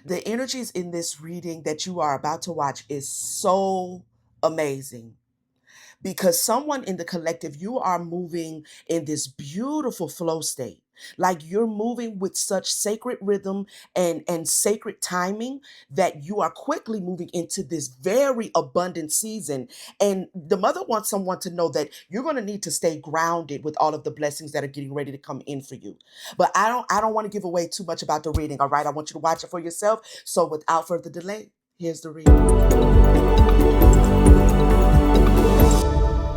The energies in this reading that you are about to watch is so amazing because someone in the collective, you are moving in this beautiful flow state. Like you're moving with such sacred rhythm and sacred timing that you are quickly moving into this very abundant season. And the mother wants someone to know that you're going to need to stay grounded with all of the blessings that are getting ready to come in for you. But I don't want to give away too much about the reading, all right? I want you to watch it for yourself. So without further delay, here's the reading.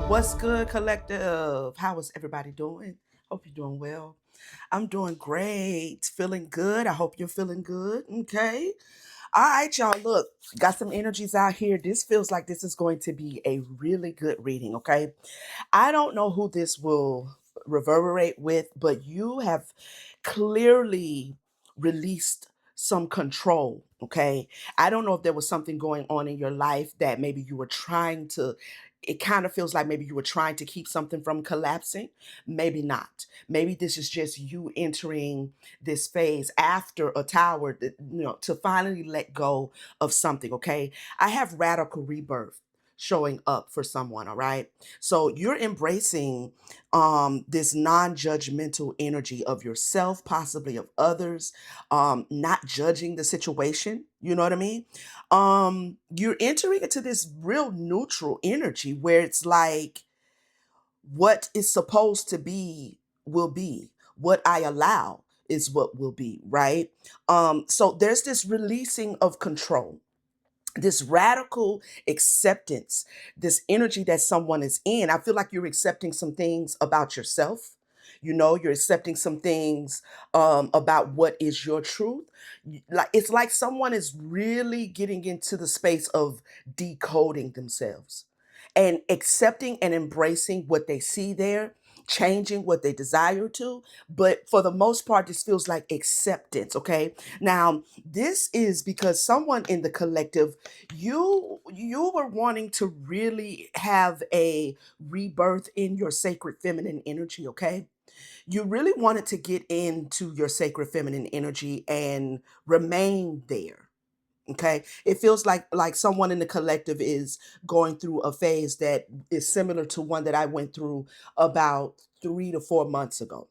What's good, collective? How is everybody doing? Hope you're doing well. I'm doing great, feeling good. I hope you're feeling good. Okay. All right, y'all. Look, got some energies out here. This feels like this is going to be a really good reading. Okay. I don't know who this will reverberate with, but you have clearly released some control. Okay. I don't know if there was something going on in your life that maybe you were trying to. It kind of feels like maybe you were trying to keep something from collapsing. Maybe not. Maybe this is just you entering this phase after a tower, to finally let go of something. Okay. I have radical rebirth showing up for someone. All right. So you're embracing this non-judgmental energy of yourself, possibly of others, not judging the situation. You know what I mean? You're entering into this real neutral energy where it's like what is supposed to be will be. What I allow is what will be, right? So there's this releasing of control, this radical acceptance, this energy that someone is in. I feel like you're accepting some things about yourself. You're accepting some things about what is your truth. Like it's like someone is really getting into the space of decoding themselves and accepting and embracing what they see there, changing what they desire to. But for the most part, this feels like acceptance. Okay. Now, this is because someone in the collective, you were wanting to really have a rebirth in your sacred feminine energy. Okay. You really wanted to get into your sacred feminine energy and remain there. Okay. It feels like someone in the collective is going through a phase that is similar to one that I went through about 3 to 4 months ago,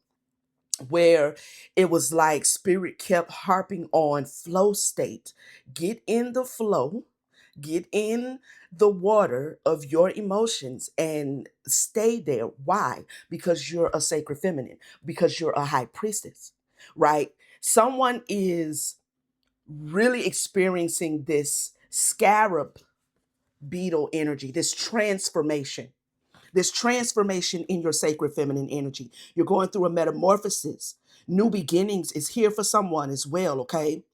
where it was like spirit kept harping on flow state. Get in the flow, get in the water of your emotions and stay there. Why? Because you're a sacred feminine, because you're a high priestess, right? Someone is really experiencing this scarab beetle energy, this transformation in your sacred feminine energy. You're going through a metamorphosis. New beginnings is here for someone as well, okay?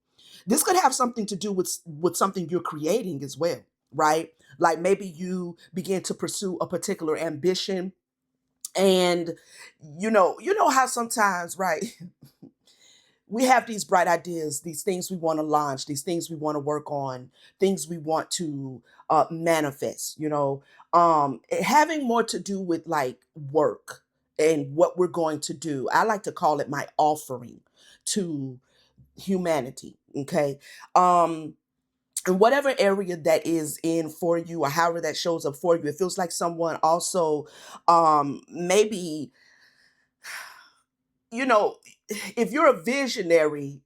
This could have something to do with something you're creating as well, right? Like maybe you begin to pursue a particular ambition and you know how sometimes, right? We have these bright ideas, these things we want to launch, these things we want to work on, things we want to manifest, having more to do with like work and what we're going to do. I like to call it my offering to humanity. Okay. In whatever area that is in for you or however that shows up for you, it feels like someone also maybe you know, if you're a visionary,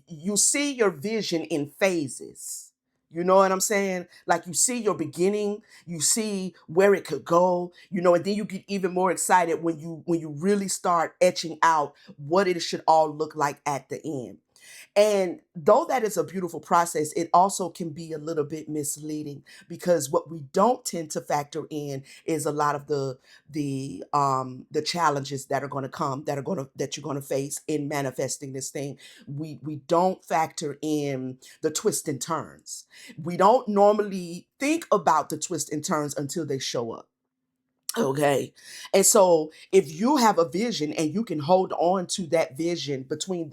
you see your vision in phases. You know what I'm saying? Like you see your beginning, you see where it could go, and then you get even more excited when you really start etching out what it should all look like at the end. And though that is a beautiful process, it also can be a little bit misleading because what we don't tend to factor in is a lot of the challenges that are going to come that you're going to face in manifesting this thing. We don't factor in the twists and turns. We don't normally think about the twists and turns until they show up. Okay. And so if you have a vision and you can hold on to that vision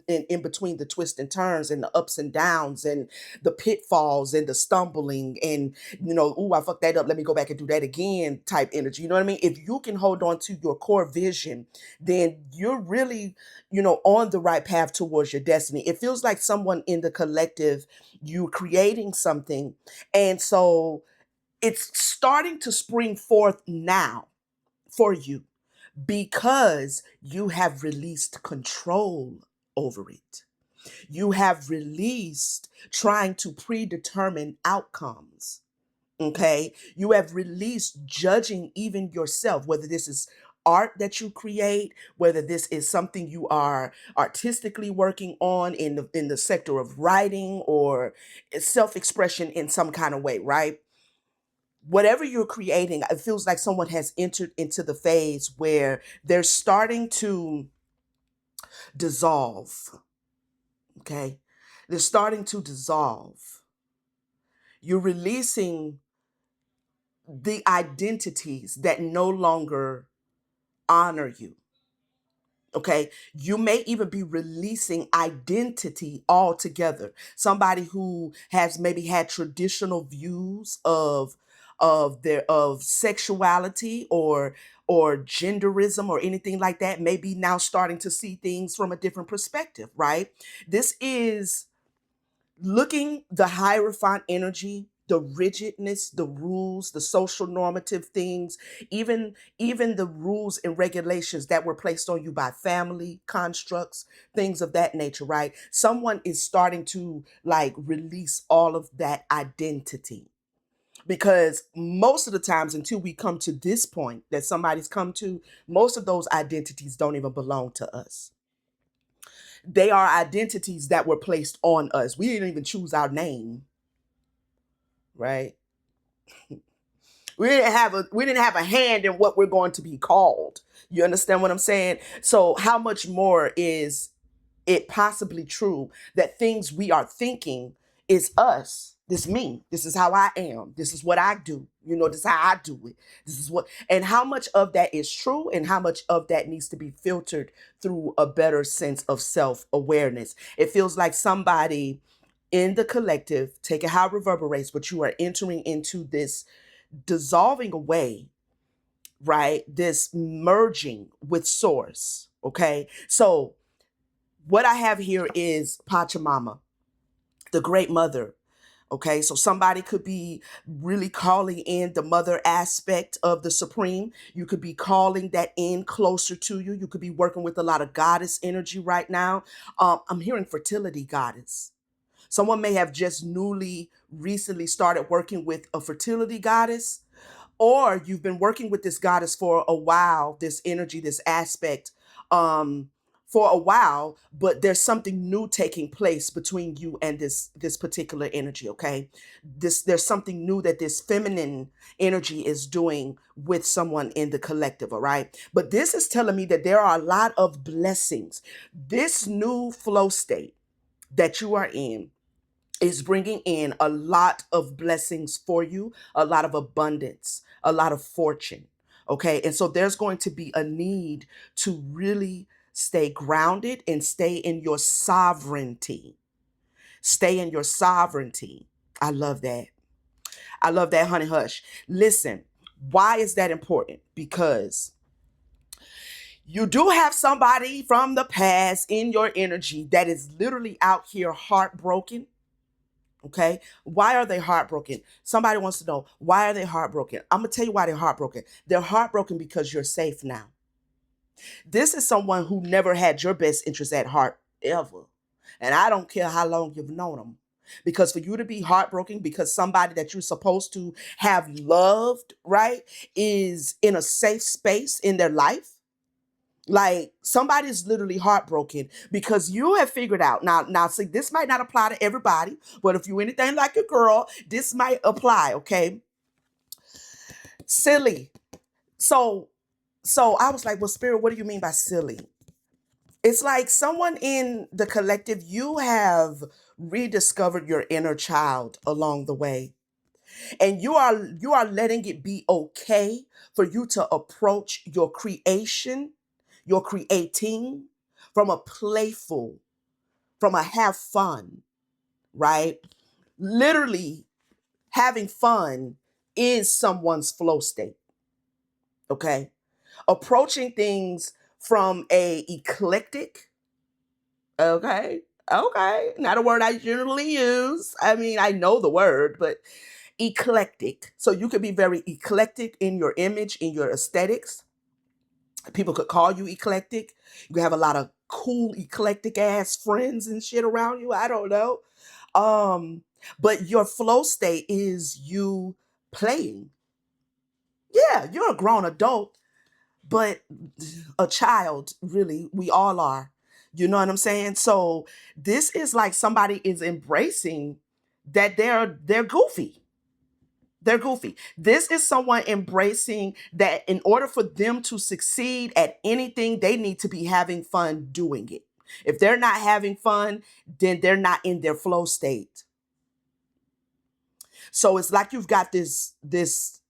in between the twists and turns and the ups and downs and the pitfalls and the stumbling and ooh, I fucked that up. Let me go back and do that again type energy. You know what I mean? If you can hold on to your core vision, then you're really, on the right path towards your destiny. It feels like someone in the collective, you creating something. And so it's starting to spring forth now for you because you have released control over it. You have released trying to predetermine outcomes. Okay. You have released judging even yourself, whether this is art that you create, whether this is something you are artistically working on in the sector of writing or self-expression in some kind of way, right? Whatever you're creating, it feels like someone has entered into the phase where they're starting to dissolve. Okay. They're starting to dissolve. You're releasing the identities that no longer honor you. Okay. You may even be releasing identity altogether. Somebody who has maybe had traditional views of sexuality or genderism or anything like that, may be now starting to see things from a different perspective, right? This is looking the hierophant energy, the rigidness, the rules, the social normative things, even the rules and regulations that were placed on you by family constructs, things of that nature, right? Someone is starting to like release all of that identity. Because most of the times, until we come to this point that somebody's come to, most of those identities don't even belong to us. They are identities that were placed on us. We didn't even choose our name, right? We didn't have a hand in what we're going to be called. You understand what I'm saying? So how much more is it possibly true that things we are thinking is us? This me. This is how I am. This is what I do. This is how I do it. This is what, and how much of that is true and how much of that needs to be filtered through a better sense of self-awareness. It feels like somebody in the collective, take it how it reverberates, but you are entering into this dissolving away, right? This merging with source. Okay. So what I have here is Pachamama, the great mother. Okay, so somebody could be really calling in the mother aspect of the supreme. You could be calling that in closer to you. You could be working with a lot of goddess energy right now. I'm hearing fertility goddess. Someone may have just newly recently started working with a fertility goddess, or you've been working with this goddess for a while, this energy, this aspect, um for a while, but there's something new taking place between you and this particular energy. Okay, there's something new that this feminine energy is doing with someone in the collective. All right, but this is telling me that there are a lot of blessings. This new flow state that you are in is bringing in a lot of blessings for you, a lot of abundance, a lot of fortune. Okay. And so there's going to be a need to really stay grounded and stay in your sovereignty. Stay in your sovereignty. I love that. I love that, honey hush. Listen, why is that important? Because you do have somebody from the past in your energy that is literally out here heartbroken. Okay. Why are they heartbroken? Somebody wants to know, why are they heartbroken? I'm going to tell you why they're heartbroken. They're heartbroken because you're safe now. This is someone who never had your best interest at heart ever. And I don't care how long you've known them. Because for you to be heartbroken because somebody that you're supposed to have loved, right, is in a safe space in their life, like somebody's literally heartbroken because you have figured out now. See, this might not apply to everybody, but if you anything like a girl, this might apply. Okay, silly. So, so I was like, well, spirit, what do you mean by silly? It's like someone in the collective, you have rediscovered your inner child along the way. And you are letting it be okay for you to approach your creation, your creating from a playful, from a have fun, right? Literally having fun is someone's flow state, okay? Approaching things from a eclectic, okay? Okay, not a word I generally use. I mean, I know the word, but eclectic. So you could be very eclectic in your image, in your aesthetics. People could call you eclectic. You could have a lot of cool eclectic ass friends and shit around you. I don't know. Um, but your flow state is you playing. Yeah, you're a grown adult, but a child, really, we all are. You know what I'm saying? So this is like somebody is embracing that they're goofy. They're goofy. This is someone embracing that in order for them to succeed at anything, they need to be having fun doing it. If they're not having fun, then they're not in their flow state. So it's like you've got this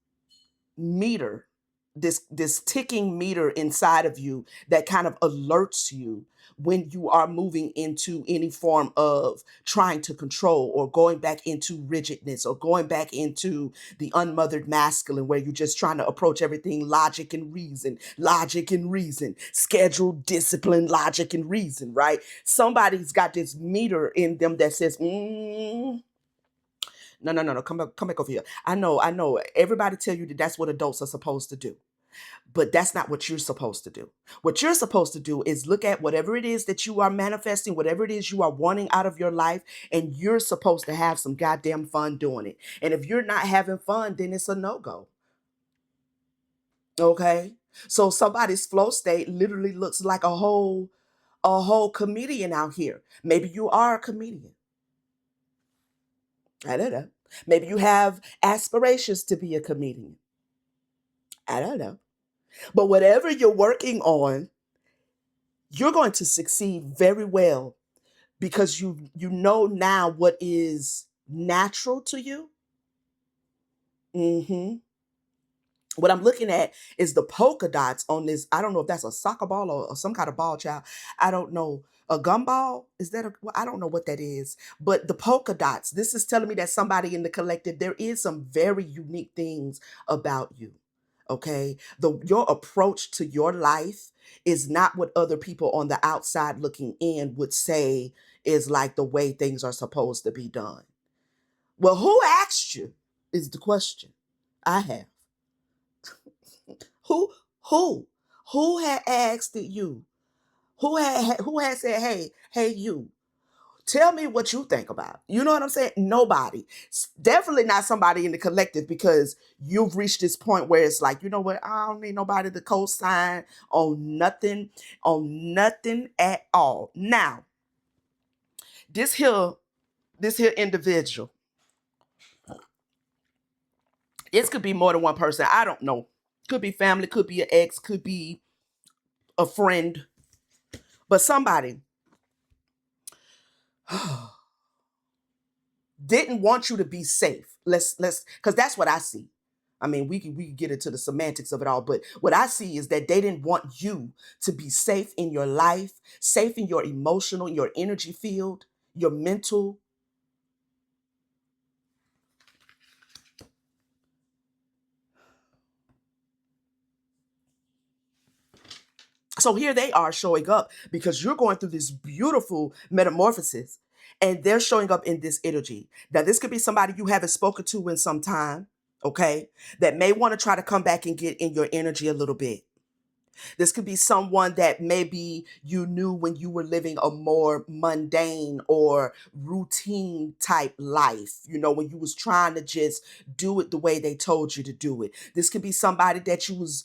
meter, this ticking meter inside of you that kind of alerts you when you are moving into any form of trying to control or going back into rigidness or going back into the unmothered masculine where you're just trying to approach everything logic and reason, schedule, discipline, logic and reason, right? Somebody's got this meter in them that says, no, no, no, no. Come back over here. I know. Everybody tell you that that's what adults are supposed to do, but that's not what you're supposed to do. What you're supposed to do is look at whatever it is that you are manifesting, whatever it is you are wanting out of your life, and you're supposed to have some goddamn fun doing it. And if you're not having fun, then it's a no go. Okay. So somebody's flow state literally looks like a whole comedian out here. Maybe you are a comedian. I don't know. Maybe you have aspirations to be a comedian. I don't know. But whatever you're working on, you're going to succeed very well because you know now what is natural to you. Hmm. What I'm looking at is the polka dots on this. I don't know if that's a soccer ball or some kind of ball, child. I don't know. A gumball? Is that a, well, I don't know what that is. But the polka dots, this is telling me that somebody in the collective, there is some very unique things about you. Okay. Your approach to your life is not what other people on the outside looking in would say is like the way things are supposed to be done. Well, who asked you? Is the question I have. Who who who had asked it you? Who had said, hey you, tell me what you think about it. You know what I'm saying? Nobody. Definitely not somebody in the collective because you've reached this point where it's like, you know what? I don't need nobody to co-sign on nothing at all. Now, this here, this here individual, this could be more than one person. I don't know. Could be family, could be an ex, could be a friend, but somebody didn't want you to be safe. Let's because that's what I see. I mean, we can get into the semantics of it all, but what I see is that they didn't want you to be safe in your life, safe in your emotional, your energy field, your mental. So here they are showing up because you're going through this beautiful metamorphosis and they're showing up in this energy. Now, this could be somebody you haven't spoken to in some time, okay, that may want to try to come back and get in your energy a little bit. This could be someone that maybe you knew when you were living a more mundane or routine type life, when you was trying to just do it the way they told you to do it. This could be somebody that you was,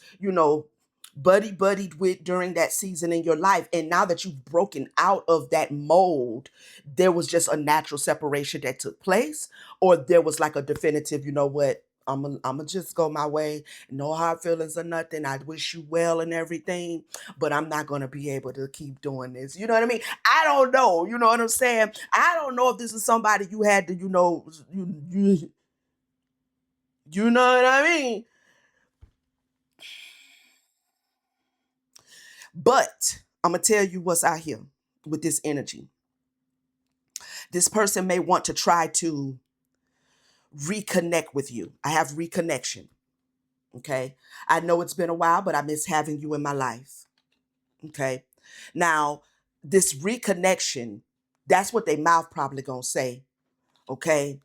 buddied with during that season in your life. And now that you've broken out of that mold, there was just a natural separation that took place, or there was like a definitive, you know what? I'm gonna just go my way. No hard feelings or nothing. I wish you well and everything, but I'm not gonna be able to keep doing this. You know what I mean? I don't know. You know what I'm saying? I don't know if this is somebody you had to, You know what I mean? But I'm going to tell you what's out here with this energy. This person may want to try to reconnect with you. I have reconnection. Okay. I know it's been a while, but I miss having you in my life. Okay. Now, this reconnection, that's what they mouth probably gonna say. Okay.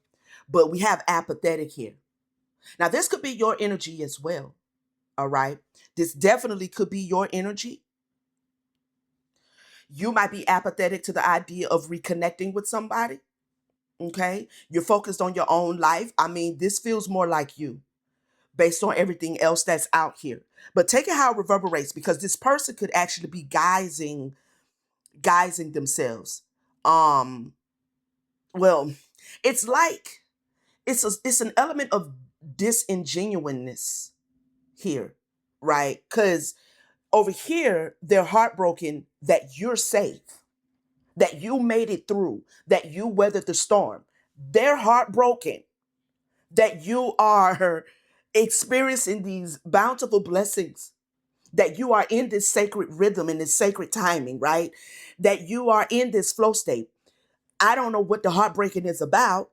But we have apathetic here. Now, this could be your energy as well. All right. This definitely could be your energy. You might be apathetic to the idea of reconnecting with somebody. Okay. You're focused on your own life. I mean, this feels more like you based on everything else that's out here. But take it how it reverberates because this person could actually be guising themselves. Um, well, it's like it's an element of disingenuousness here, right? Because over here, they're heartbroken that you're safe, that you made it through, that you weathered the storm. They're heartbroken that you are experiencing these bountiful blessings, that you are in this sacred rhythm and this sacred timing, right? That you are in this flow state. I don't know what the heartbreaking is about.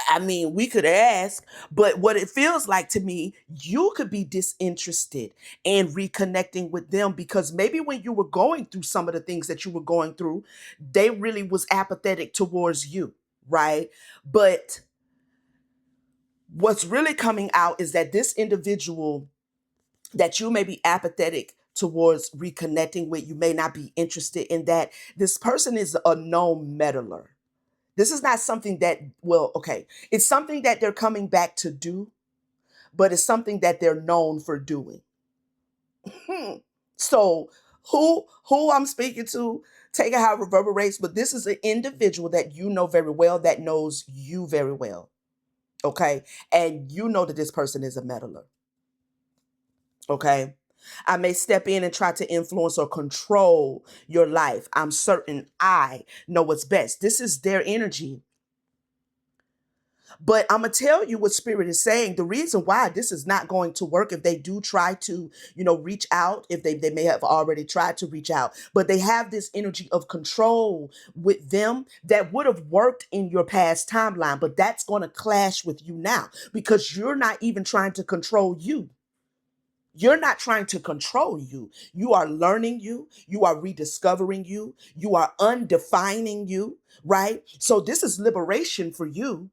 I mean, we could ask, but what it feels like to me, you could be disinterested in reconnecting with them because maybe when you were going through some of the things that you were going through, they really was apathetic towards you, right? But what's really coming out is that this individual that you may be apathetic towards reconnecting with, you may not be interested in that. This person is a known meddler. This is not something that, well, okay, it's something that they're coming back to do, but it's something that they're known for doing. Hmm. So who I'm speaking to, take it how it reverberates, but this is an individual that you know very well, that knows you very well. Okay. And you know that this person is a meddler. Okay. I may step in and try to influence or control your life. I'm certain I know what's best. This is their energy. But I'm going to tell you what Spirit is saying. The reason why this is not going to work if they do try to, reach out, if they may have already tried to reach out, but they have this energy of control with them that would have worked in your past timeline. But that's going to clash with you now because you're not even trying to control you. You're not trying to control you. You are learning you. You are rediscovering you. You are undefining you, right? So this is liberation for you.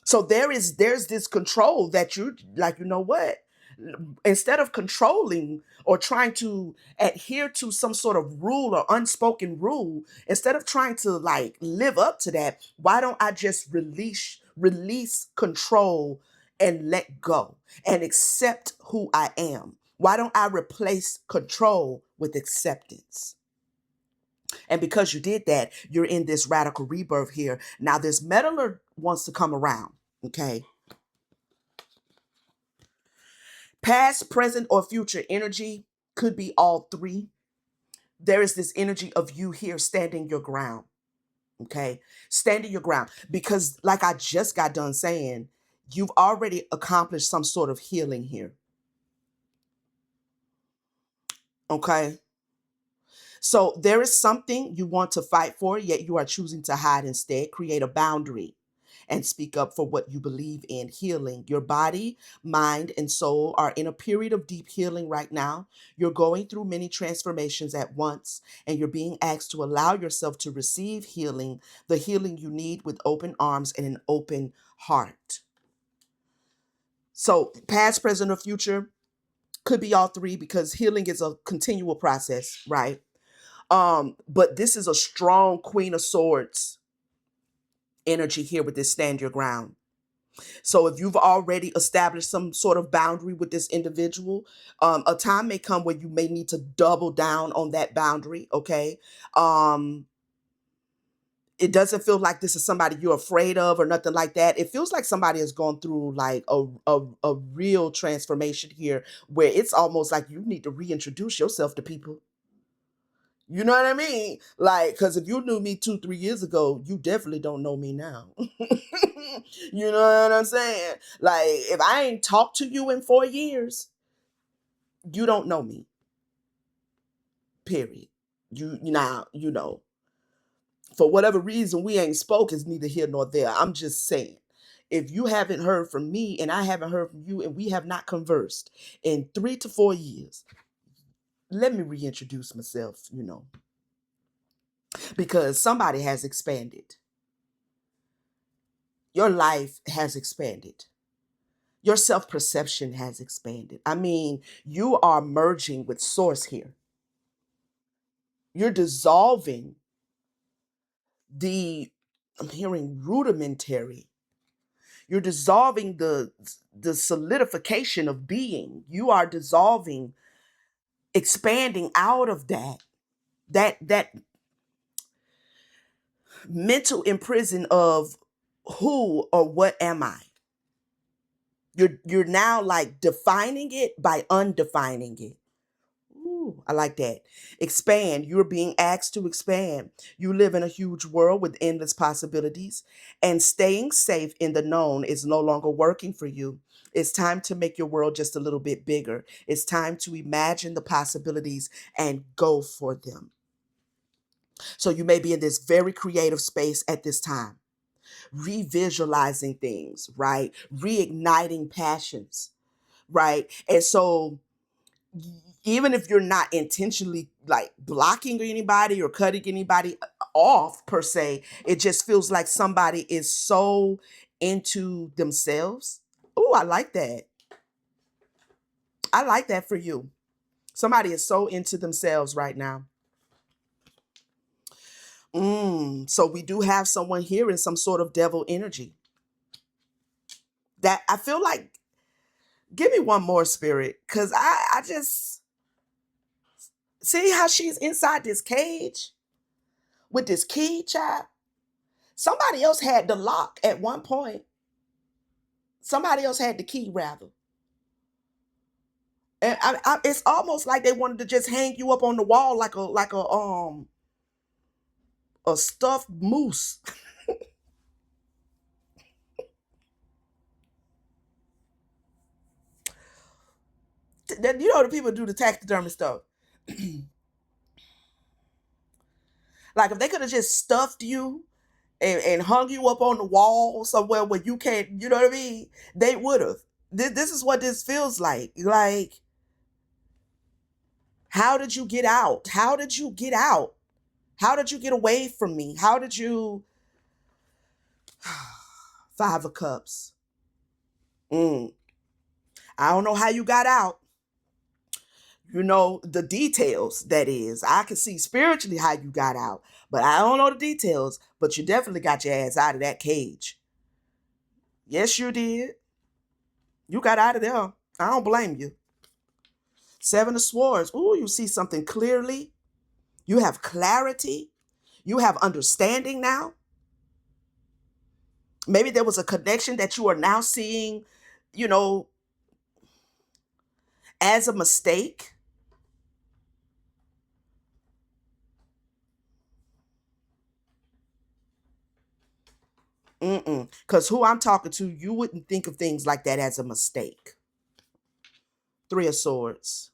So there's this control that you're like, you know what? Instead of controlling or trying to adhere to some sort of rule or unspoken rule, instead of trying to like live up to that, why don't I just release control and let go and accept who I am? Why don't I replace control with acceptance? And because you did that, you're in this radical rebirth here. Now, this meddler wants to come around. Okay. Past, present, or future energy could be all three. There is this energy of you here standing your ground. Okay. Standing your ground. Because, like I just got done saying, you've already accomplished some sort of healing here. Okay. So there is something you want to fight for, yet you are choosing to hide instead. Create a boundary and speak up for what you believe in. Healing. Your body, mind, and soul are in a period of deep healing right now. You're going through many transformations at once, and you're being asked to allow yourself to receive healing, the healing you need with open arms and an open heart. So, past, present, or future could be all three because healing is a continual process, right? But this is a strong Queen of Swords energy here with this stand your ground. So if you've already established some sort of boundary with this individual, a time may come where you may need to double down on that boundary. Okay. Um, it doesn't feel like this is somebody you're afraid of or nothing like that. It feels like somebody has gone through like a real transformation here where it's almost like you need to reintroduce yourself to people. You know what I mean? Like, because if you knew me 2, 3 years ago, you definitely don't know me now. You know what I'm saying? Like, if I ain't talked to you in 4 years, you don't know me. Period. You now, for whatever reason we ain't spoke is neither here nor there. I'm just saying. If you haven't heard from me and I haven't heard from you and we have not conversed in 3 to 4 years, let me reintroduce myself, because somebody has expanded. Your life has expanded. Your self perception has expanded. I mean, you are merging with source here. You're dissolving the, I'm hearing rudimentary. You're dissolving the solidification of being. You are dissolving, expanding out of that mental imprison of who or what am I? You're now like defining it by undefining it. Ooh, I like that. Expand. You're being asked to expand. You live in a huge world with endless possibilities, and staying safe in the known is no longer working for you. It's time to make your world just a little bit bigger. It's time to imagine the possibilities and go for them. So you may be in this very creative space at this time, revisualizing things, right? Reigniting passions, right? And so even if you're not intentionally like blocking anybody or cutting anybody off per se, it just feels like somebody is so into themselves. Oh, I like that. I like that for you. Somebody is so into themselves right now. So we do have someone here in some sort of devil energy that I feel like, give me one more, spirit, because I just see how she's inside this cage with this key, child. Somebody else had the lock at one point. Somebody else had the key, rather. And it's almost like they wanted to just hang you up on the wall like a stuffed moose. The people do the taxidermy stuff. Like if they could have just stuffed you and hung you up on the wall somewhere where you can't, you know what I mean? They would have. This is what this feels like. Like, how did you get out? How did you get out? How did you get away from me? How did you? Five of Cups. Mm. I don't know how you got out. The details, that is. I can see spiritually how you got out, but I don't know the details. But you definitely got your ass out of that cage. Yes, you did. You got out of there. I don't blame you. Seven of Swords. Ooh, you see something clearly. You have clarity. You have understanding now. Maybe there was a connection that you are now seeing, you know, as a mistake. Because who I'm talking to, you wouldn't think of things like that as a mistake. Three of Swords.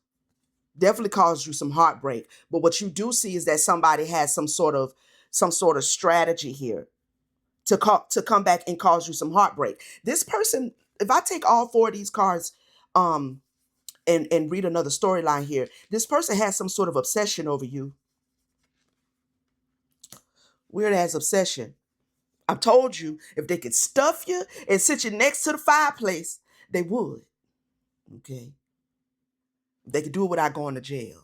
Definitely caused you some heartbreak. But what you do see is that somebody has some sort of strategy here to come back and cause you some heartbreak. This person, if I take all four of these cards, um, and read another storyline here, this person has some sort of obsession over you. Weird ass obsession. I told you if they could stuff you and sit you next to the fireplace, they would. Okay. They could do it without going to jail.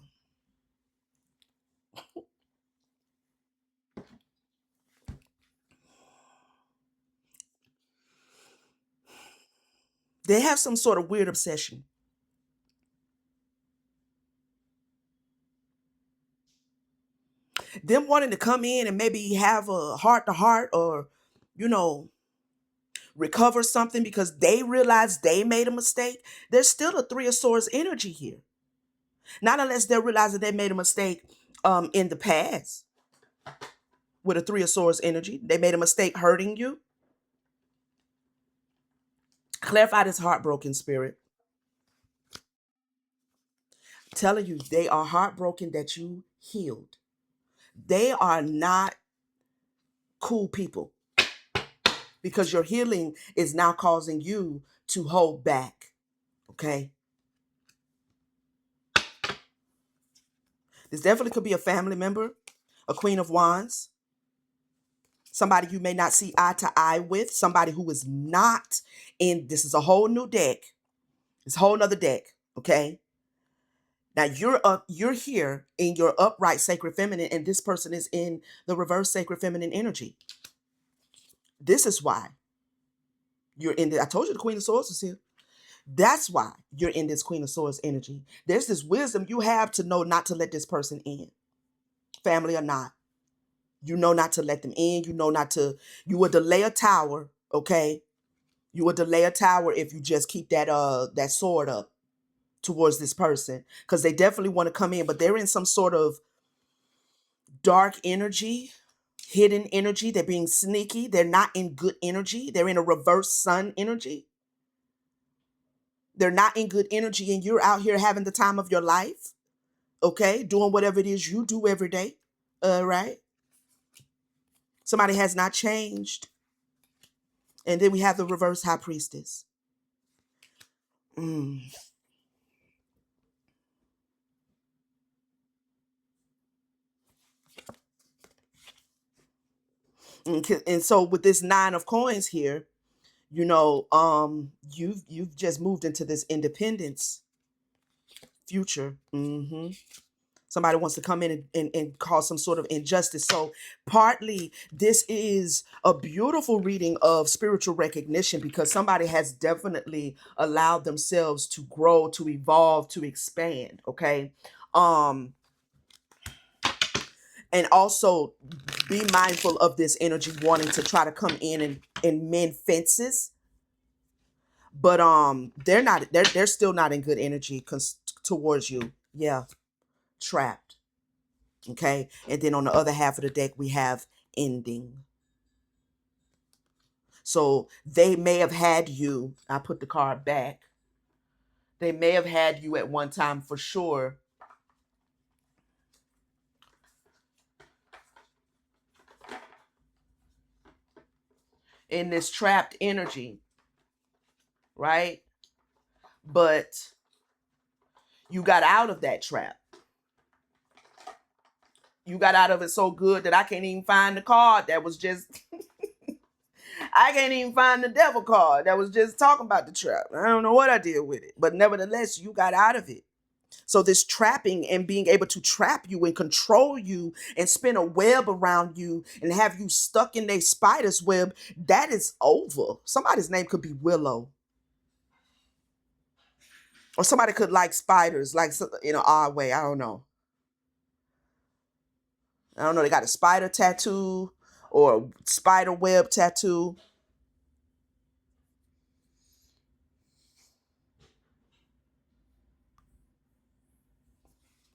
They have some sort of weird obsession. Them wanting to come in and maybe have a heart to heart or, you know, recover something because they realize they made a mistake. There's still a Three of Swords energy here. Not unless they're realizing they made a mistake In the past with a Three of Swords energy. They made a mistake hurting you. Clarify this heartbroken spirit. Telling you they are heartbroken that you healed. They are not cool people because your healing is now causing you to hold back. Okay? This definitely could be a family member, a Queen of Wands, somebody you may not see eye to eye with, somebody who is not in, this is a whole new deck. It's a whole nother deck. Okay? Now you're here in your upright sacred feminine, and this person is in the reverse sacred feminine energy. This is why you're in the, I told you the Queen of Swords is here. That's why you're in this Queen of Swords energy. There's this wisdom you have to know not to let this person in, family or not. You know not to let them in. You know not to, you would delay a tower, okay? You would delay a tower if you just keep that sword up towards this person. Because they definitely want to come in, but they're in some sort of dark energy, hidden energy. They're being sneaky. They're not in good energy. They're in a reverse sun energy. They're not in good energy, and you're out here having the time of your life, okay? Doing whatever it is you do every day, all right? Somebody has not changed. And then we have the reverse high priestess. Mm. And so with this nine of coins here, you know, you've just moved into this independence future. Somebody wants to come in and cause some sort of injustice. So partly this is a beautiful reading of spiritual recognition because somebody has definitely allowed themselves to grow, to evolve, to expand. Okay. And also be mindful of this energy wanting to try to come in and mend fences. But they're still not in good energy towards you. Yeah. Trapped. Okay. And then on the other half of the deck, we have ending. So they may have had you, I put the card back. They may have had you at one time for sure. In this trapped energy, right? But you got out of that trap. You got out of it so good that I can't even find the card that was just I can't even find the devil card that was just talking about the trap. I don't know what I did with it. But nevertheless, you got out of it. So this trapping and being able to trap you and control you and spin a web around you and have you stuck in a spider's web, that is over. Somebody's name could be Willow. Or somebody could like spiders, like in an odd way. I don't know. I don't know. They got a spider tattoo or a spider web tattoo.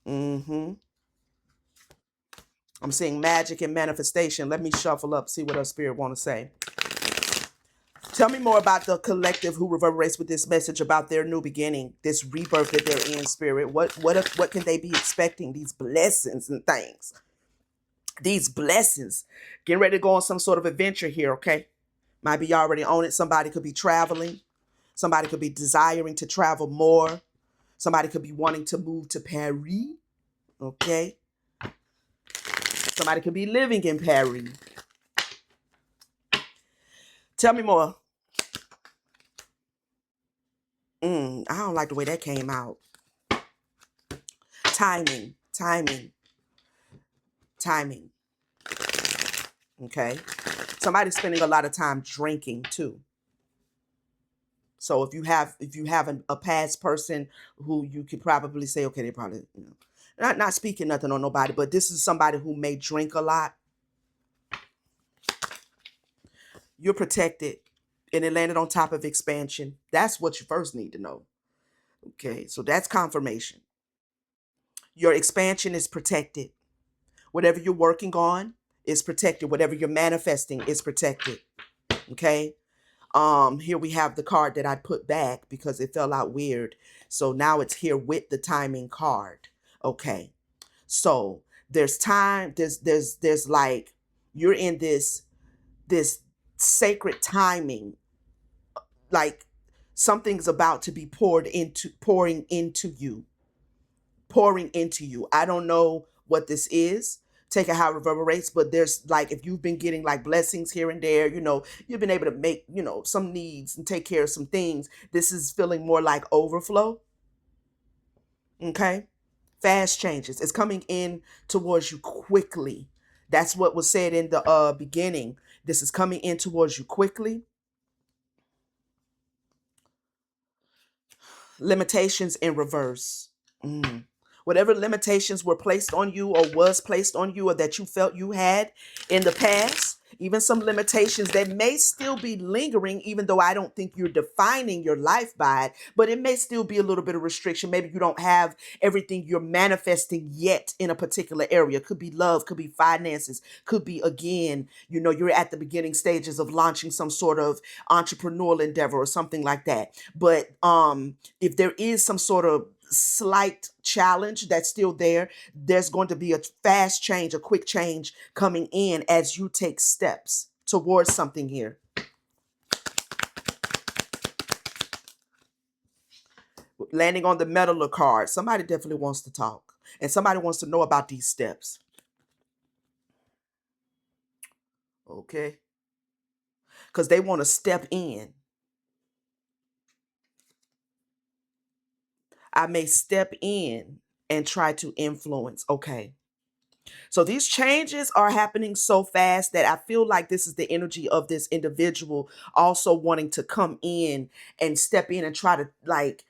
Mm-hmm. I'm seeing magic and manifestation. Let me shuffle up, see what our spirit want to say. Tell me more about the collective who reverberates with this message about their new beginning, this rebirth that they're in, spirit. What can they be expecting? These blessings and things. These blessings. Getting ready to go on some sort of adventure here, okay? Might be already on it. Somebody could be traveling. Somebody could be desiring to travel more. Somebody could be wanting to move to Paris, okay? Somebody could be living in Paris. Tell me more. I don't like the way that came out. Timing, timing, timing. Okay. Somebody's spending a lot of time drinking too. So if you have a past person who you could probably say, okay, they probably, not speaking nothing on nobody, but this is somebody who may drink a lot. You're protected and it landed on top of expansion. That's what you first need to know. Okay, so that's confirmation. Your expansion is protected. Whatever you're working on is protected. Whatever you're manifesting is protected. Okay. Here we have the card that I put back because it fell out weird. So now it's here with the timing card. Okay. So there's time, there's like you're in this sacred timing, like something's about to be pouring into you. I don't know what this is. Take it how it reverberates, but there's like if you've been getting like blessings here and there, you've been able to make, some needs and take care of some things. This is feeling more like overflow. Okay. Fast changes. It's coming in towards you quickly. That's what was said in the beginning. This is coming in towards you quickly. Limitations in reverse. Mm. Whatever limitations were placed on you or was placed on you or that you felt you had in the past, even some limitations that may still be lingering, even though I don't think you're defining your life by it, but it may still be a little bit of restriction. Maybe you don't have everything you're manifesting yet in a particular area. Could be love, could be finances, could be, again, you're at the beginning stages of launching some sort of entrepreneurial endeavor or something like that. But if there is some sort of slight challenge that's still there, there's going to be a fast change, a quick change coming in as you take steps towards something here. Landing on the meddler card, somebody definitely wants to talk and somebody wants to know about these steps. Okay. Because they want to step in. I may step in and try to influence. Okay. So these changes are happening so fast that I feel like this is the energy of this individual also wanting to come in and step in and try to like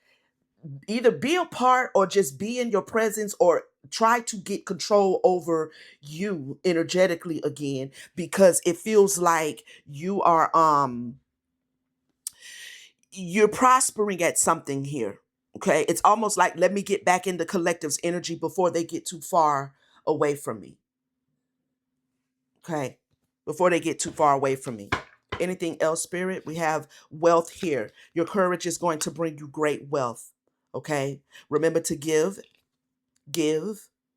either be a part or just be in your presence or try to get control over you energetically again, because it feels like you're prospering at something here. Okay. It's almost like, let me get back in the collective's energy before they get too far away from me. Okay. Before they get too far away from me. Anything else, Spirit? We have wealth here. Your courage is going to bring you great wealth. Okay. Remember to give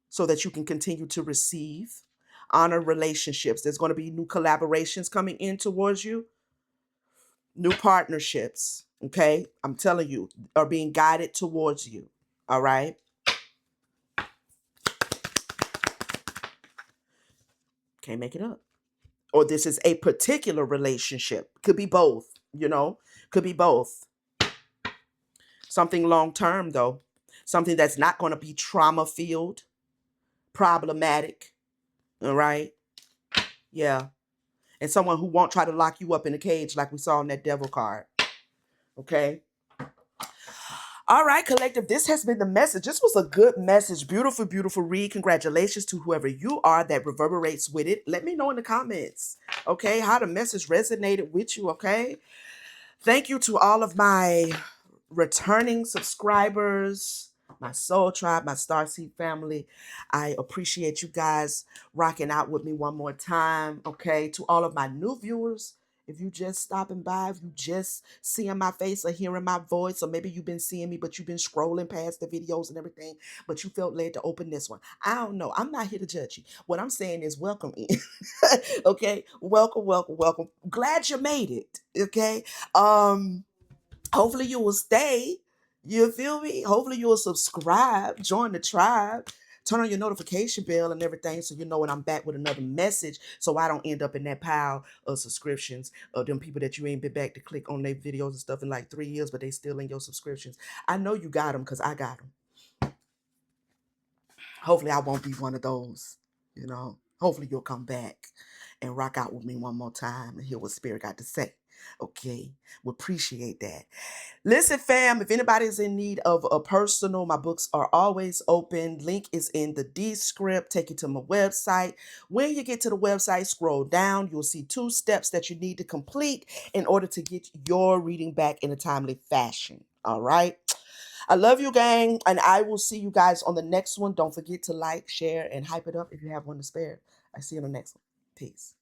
so that you can continue to receive. Honor relationships. There's going to be new collaborations coming in towards you. New partnerships. Okay. I'm telling you, are being guided towards you. All right. Can't make it up. Or this is a particular relationship. Could be both, could be both. Something long term, though. Something that's not going to be trauma filled, problematic. All right. Yeah. And someone who won't try to lock you up in a cage like we saw on that devil card. Okay. All right, collective, this has been the message. This was a good message. Beautiful, beautiful read. Congratulations to whoever you are that reverberates with it. Let me know in the comments, okay, how the message resonated with you, okay? Thank you to all of my returning subscribers, my soul tribe, my Starseed family. I appreciate you guys rocking out with me one more time, okay? To all of my new viewers, if you just stopping by, if you just seeing my face or hearing my voice, or maybe you've been seeing me, but you've been scrolling past the videos and everything, but you felt led to open this one. I don't know. I'm not here to judge you. What I'm saying is welcome in. Okay? Welcome, welcome, welcome. Glad you made it. Okay? Hopefully you will stay. You feel me? Hopefully you will subscribe, join the tribe, turn on your notification bell and everything so you know when I'm back with another message, so I don't end up in that pile of subscriptions of them people that you ain't been back to click on their videos and stuff in like 3 years, but they still in your subscriptions. I know you got them because I got them. Hopefully I won't be one of those, Hopefully you'll come back and rock out with me one more time and hear what Spirit got to say. Okay, we appreciate that. Listen, fam, if anybody's in need of a personal, my books are always open. Link is in the descript. Take you to my website. When you get to the website, scroll down. You'll see 2 steps that you need to complete in order to get your reading back in a timely fashion. All right. I love you, gang, and I will see you guys on the next one. Don't forget to like, share, and hype it up if you have one to spare. I see you on the next one. Peace.